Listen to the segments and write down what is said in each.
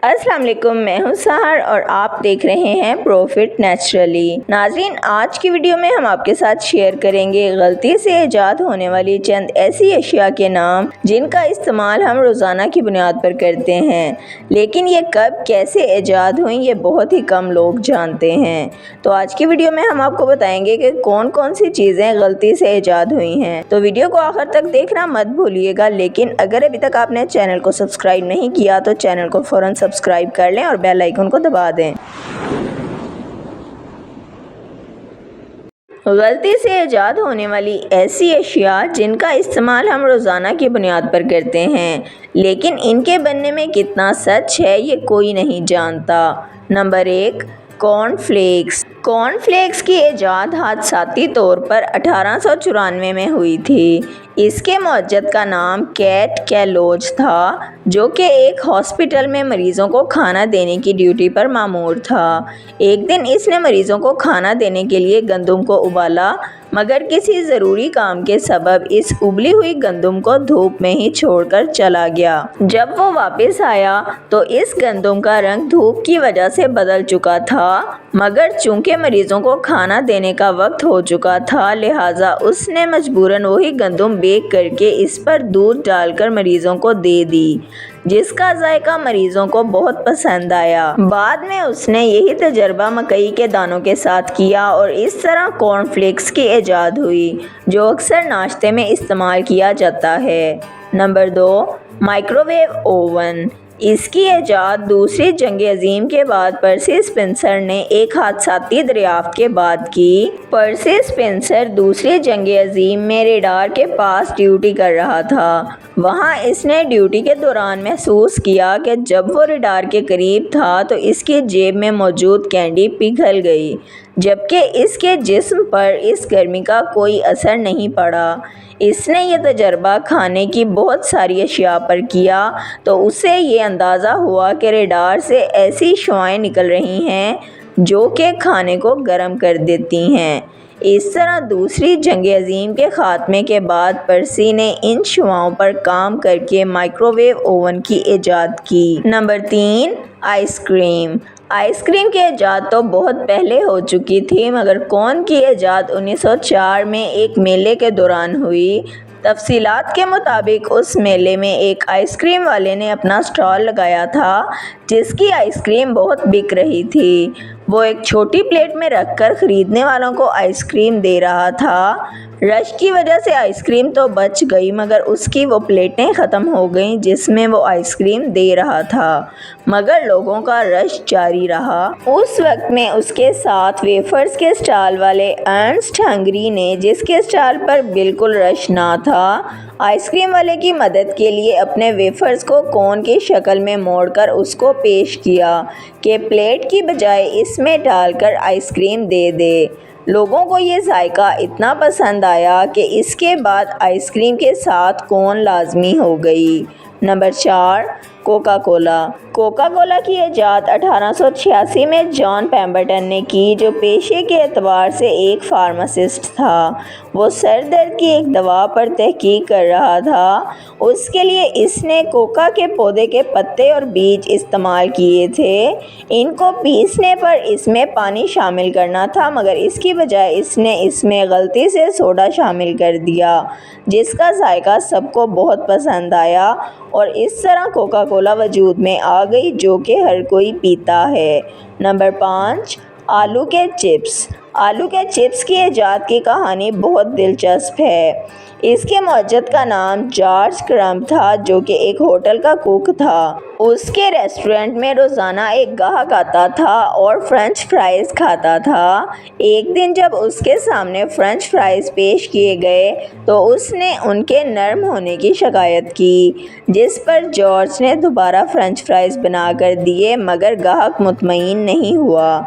السلام علیکم، میں ہوں سحر اور آپ دیکھ رہے ہیں پروفٹ نیچرلی۔ ناظرین، آج کی ویڈیو میں ہم آپ کے ساتھ شیئر کریں گے غلطی سے ایجاد ہونے والی چند ایسی اشیاء کے نام جن کا استعمال ہم روزانہ کی بنیاد پر کرتے ہیں، لیکن یہ کب کیسے ایجاد ہوئیں یہ بہت ہی کم لوگ جانتے ہیں۔ تو آج کی ویڈیو میں ہم آپ کو بتائیں گے کہ کون کون سی چیزیں غلطی سے ایجاد ہوئی ہیں، تو ویڈیو کو آخر تک دیکھنا مت بھولیے گا۔ لیکن اگر ابھی تک آپ نے چینل کو سبسکرائب نہیں کیا تو چینل کو فوراً سبسکرائب کر لیں اور بیل آئیکن کو دبا دیں۔ غلطی سے ایجاد ہونے والی ایسی اشیاء جن کا استعمال ہم روزانہ کی بنیاد پر کرتے ہیں، لیکن ان کے بننے میں کتنا سچ ہے یہ کوئی نہیں جانتا۔ نمبر 1، کارن فلیکس۔ کارن فلیکس کی ایجاد حادثاتی طور پر 1894 میں ہوئی تھی۔ اس کے موجد کا نام کیٹ کیلوج تھا، جو کہ ایک ہاسپٹل میں مریضوں کو کھانا دینے کی ڈیوٹی پر مامور تھا۔ ایک دن اس نے مریضوں کو کھانا دینے کے لیے گندم کو ابالا، مگر کسی ضروری کام کے سبب اس ابلی ہوئی گندم کو دھوپ میں ہی چھوڑ کر چلا گیا۔ جب وہ واپس آیا تو اس گندم کا رنگ دھوپ کی وجہ سے بدل چکا تھا، مگر چونکہ مریضوں کو کھانا دینے کا وقت ہو چکا تھا، لہٰذا اس نے مجبوراً وہی گندم بیک کر کے اس پر دودھ ڈال کر مریضوں کو دے دی، جس کا ذائقہ مریضوں کو بہت پسند آیا۔ بعد میں اس نے یہی تجربہ مکئی کے دانوں کے ساتھ کیا اور اس طرح کارن فلیکس کی ایجاد ہوئی، جو اکثر ناشتے میں استعمال کیا جاتا ہے۔ Number 2، microwave oven. اس کی ایجاد دوسری جنگ عظیم کے بعد پرسی اسپنسر نے ایک حادثاتی دریافت کے بعد کی۔ پرسی اسپنسر دوسری جنگ عظیم میں ریڈار کے پاس ڈیوٹی کر رہا تھا۔ وہاں اس نے ڈیوٹی کے دوران محسوس کیا کہ جب وہ ریڈار کے قریب تھا تو اس کی جیب میں موجود کینڈی پگھل گئی، جبکہ اس کے جسم پر اس گرمی کا کوئی اثر نہیں پڑا۔ اس نے یہ تجربہ کھانے کی بہت ساری اشیاء پر کیا تو اسے یہ اندازہ ہوا کہ ریڈار سے ایسی شعاعیں نکل رہی ہیں جو کہ کھانے کو گرم کر دیتی ہیں۔ اس طرح دوسری جنگ عظیم کے خاتمے کے بعد پرسی نے ان شعاعوں پر کام کر کے مائکرو ویو اوون کی ایجاد کی۔ Number 3، ice cream. Ice cream کی ایجاد تو بہت پہلے ہو چکی تھی، مگر کون کی ایجاد 1904 میں ایک میلے کے دوران ہوئی۔ تفصیلات کے مطابق اس میلے میں ایک آئس کریم والے نے اپنا اسٹال لگایا تھا، جس کی آئس کریم بہت بک رہی تھی۔ وہ ایک چھوٹی پلیٹ میں رکھ کر خریدنے والوں کو آئس کریم دے رہا تھا۔ رش کی وجہ سے آئس کریم تو بچ گئی، مگر اس کی وہ پلیٹیں ختم ہو گئیں جس میں وہ آئس کریم دے رہا تھا، مگر لوگوں کا رش جاری رہا۔ اس وقت میں اس کے ساتھ ویفرز کے اسٹال والے ارنسٹ ہنگری نے، جس کے اسٹال پر بالکل رش نہ تھا، آئس کریم والے کی مدد کے لیے اپنے ویفرز کو کون کی شکل میں موڑ کر اس کو پیش کیا کہ پلیٹ کی بجائے اس میں ڈال کر آئس کریم دے دے۔ لوگوں کو یہ ذائقہ اتنا پسند آیا کہ اس کے بعد آئس کریم کے ساتھ کون لازمی ہو گئی۔ Number 4، Coca Cola. Coca Cola کی ایجاد 1886 میں جان پیمبرٹن نے کی، جو پیشے کے اعتبار سے ایک فارماسسٹ تھا۔ وہ سر درد کی ایک دوا پر تحقیق کر رہا تھا۔ اس کے لیے اس نے کوکا کے پودے کے پتے اور بیج استعمال کیے تھے۔ ان کو پیسنے پر اس میں پانی شامل کرنا تھا، مگر اس کی بجائے اس نے اس میں غلطی سے سوڈا شامل کر دیا، جس کا ذائقہ سب کو بہت پسند آیا اور اس طرح کوکا کولا وجود میں آ گئی، جو کہ ہر کوئی پیتا ہے۔ نمبر 5، آلو کے چپس۔ آلو کے چپس کی ایجاد کی کہانی بہت دلچسپ ہے۔ اس کے موجد کا نام جارج کرمب تھا، جو کہ ایک ہوٹل کا کوک تھا۔ اس کے ریسٹورنٹ میں روزانہ ایک گاہک آتا تھا اور فرنچ فرائز کھاتا تھا۔ ایک دن جب اس کے سامنے فرنچ فرائز پیش کیے گئے تو اس نے ان کے نرم ہونے کی شکایت کی، جس پر جارج نے دوبارہ فرنچ فرائز بنا کر دیے، مگر گاہک مطمئن نہیں ہوا۔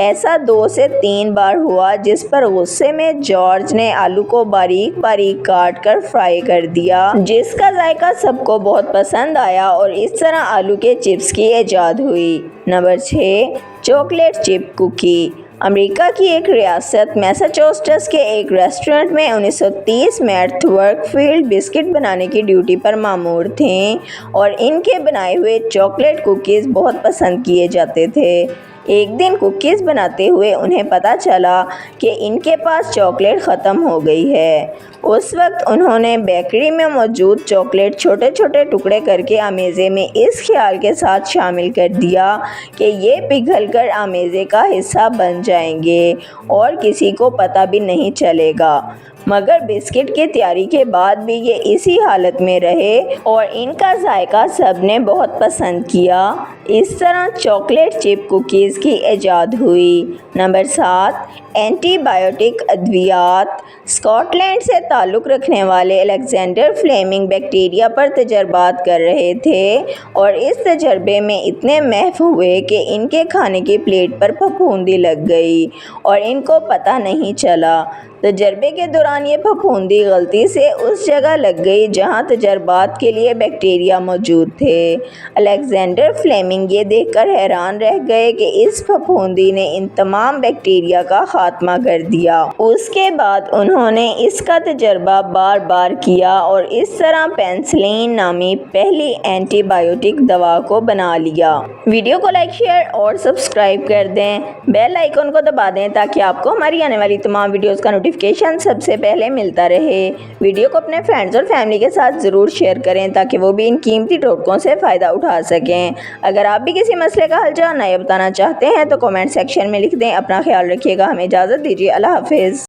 ایسا 2 سے 3 بار ہوا، جس پر غصے میں جارج نے آلو کو باریک باریک کاٹ کر فرائی کر دیا، جس کا ذائقہ سب کو بہت پسند آیا اور اس طرح آلو کے چپس کی ایجاد ہوئی۔ نمبر 6، چاکلیٹ چپ کوکی۔ امریکہ کی ایک ریاست میساچوسٹس کے ایک ریسٹورنٹ میں 1930 میں ارتھ ورک فیلڈ بسکٹ بنانے کی ڈیوٹی پر مامور تھیں اور ان کے بنائے ہوئے چاکلیٹ کوکیز بہت پسند کیے جاتے تھے۔ ایک دن کوکیز بناتے ہوئے انہیں پتہ چلا کہ ان کے پاس چاکلیٹ ختم ہو گئی ہے۔ اس وقت انہوں نے بیکری میں موجود چاکلیٹ چھوٹے چھوٹے ٹکڑے کر کے آمیزے میں اس خیال کے ساتھ شامل کر دیا کہ یہ پگھل کر آمیزے کا حصہ بن جائیں گے اور کسی کو پتہ بھی نہیں چلے گا، مگر بسکٹ کی تیاری کے بعد بھی یہ اسی حالت میں رہے اور ان کا ذائقہ سب نے بہت پسند کیا۔ اس طرح چاکلیٹ چپ کوکیز کی ایجاد ہوئی۔ نمبر 7، اینٹی بائیوٹک ادویات۔ اسکاٹ لینڈ سے تعلق رکھنے والے الیگزینڈر فلیمنگ بیکٹیریا پر تجربات کر رہے تھے اور اس تجربے میں اتنے محو ہوئے کہ ان کے کھانے کی پلیٹ پر پھپھوندی لگ گئی اور ان کو پتہ نہیں چلا۔ تجربے کے دوران یہ پھپھوندی غلطی سے اس جگہ لگ گئی جہاں تجربات کے لیے بیکٹیریا موجود تھے۔ الیگزینڈر فلیمنگ یہ دیکھ کر حیران رہ گئے کہ اس پھپھوندی نے ان تمام بیکٹیریا کا خاتمہ کر دیا۔ اس کے بعد انہوں نے اس کا تجربہ بار بار کیا اور اس طرح پینسلین نامی پہلی اینٹی بائیوٹک دوا کو بنا لیا۔ ویڈیو کو لائک، شیئر اور سبسکرائب کر دیں۔ بیل آئیکن کو دبا دیں تاکہ آپ کو ہماری آنے والی تمام ویڈیوز کا نوٹیفیکیشن سب سے پہلے ملتا رہے۔ ویڈیو کو اپنے فرینڈز اور فیملی کے ساتھ ضرور شیئر کریں تاکہ وہ بھی ان قیمتی ٹوٹکوں سے فائدہ اٹھا سکیں۔ اگر آپ بھی کسی مسئلے کا حل جاننا یا بتانا چاہتے ہیں تو کمنٹ سیکشن میں لکھ دیں۔ اپنا خیال رکھیے گا، ہمیں اجازت دیجیے، اللہ حافظ۔